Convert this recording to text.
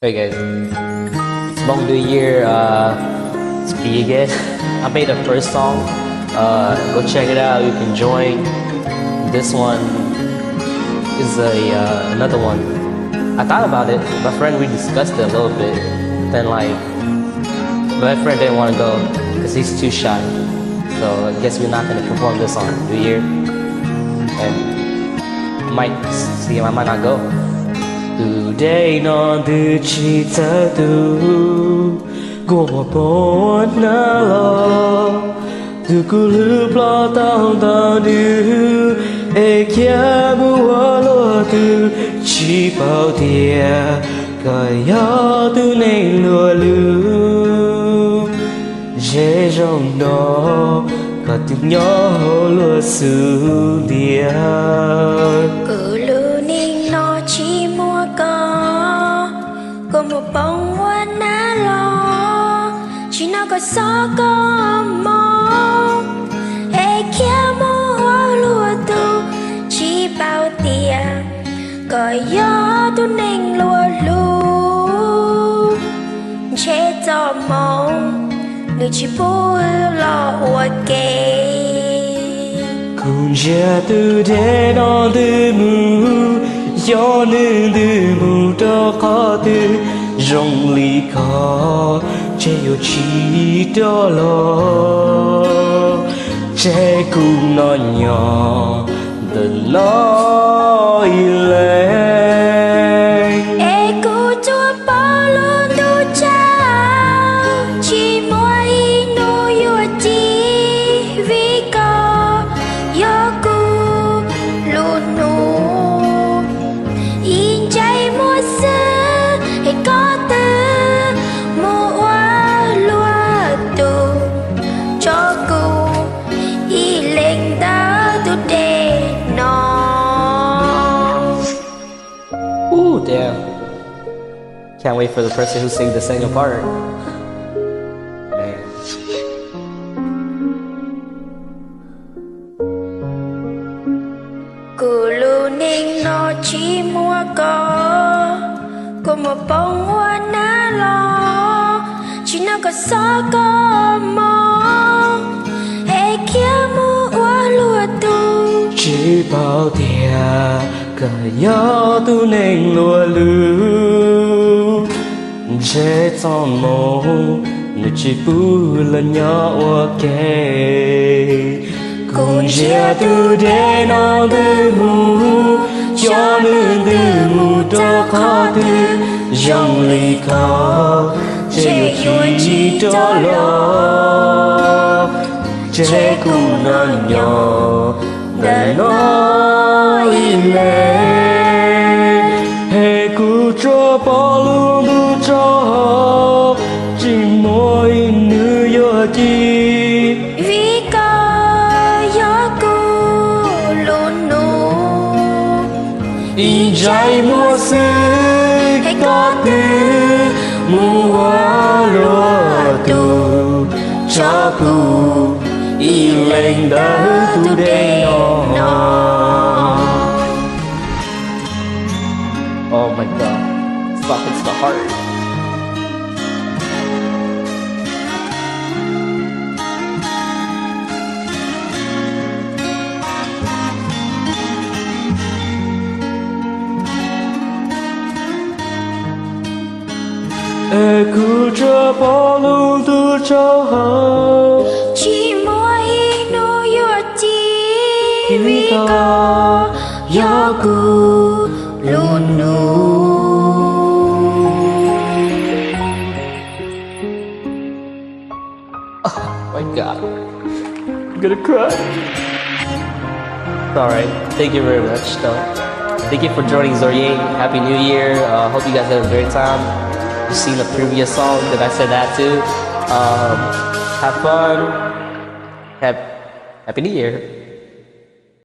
Hey guys, it's Bong New Year. It's me again. I made the first song. Go check it out. You can join. This one is another one. I thought about it. My friend, we discussed it a little bit. Then my friend didn't want to go because he's too shy. So I guess we're not gonna perform this on New Year. And I might not go. Today non từ chỉ ta tu của một bốn na lo từ cú lướt lo tao tao đưa e kia mua lo từ chỉ bao tiền cái gió từ này lùa lù dễ rong đó cả tiếng nhỏ lùa sương địa có một bông hoa ná lo chỉ nó có gió có mong ê kia mua hoa lùa tu chỉ bao tiền có gió tu nên lùa lù chế cho mong người chỉ bố lo hoa kê cùng chia từ thế nó từ mù gió nương từ mù đó có từ rong ly khó che yêu chỉ đó lo che cùng nó nhỏ đừng nói lên e cô chúa bao luôn tu cha chỉ mỗi nô yêu chi vì có yêu cô luôn nô in trái mùa xưa hay có từ mùa lúa tu cho cô y lên đã tu để nó. Ooh, damn. Can't wait for the person who sings the second part. Man. Cô lưu ninh nó chỉ mua có một bông hoa ná lo chỉ nó có gió có mong ê kia mua hoa lùa tu chỉ bao tiền cả gió tu nên lùa lù chế cho mong nữ chỉ bù là nhỏ hoa kê cùng chia tu để nó từ mù cho nương từ mù đó khó từ dòng ly khó chế chỉ đó lo chế cùng nó nhỏ để nó lên hệ cụ cho bỏ luôn tu cho chỉ mỗi nữ yêu chi in trái mùa xưa có từ mùa lúa tu cho cô y lên đỡ tu để nó. Oh my god, fuck, it's the heart. E cứ cho bỏ luôn tu cho họ chỉ mỗi nô yêu chi vì có gió cứ luôn nụ. Oh my god, I'm gonna cry. It's alright, thank you very much though. Thank you for joining Zorye. Happy New Year. Hope you guys had a great time. You've seen the previous song that I said that too. Have fun. Happy New Year.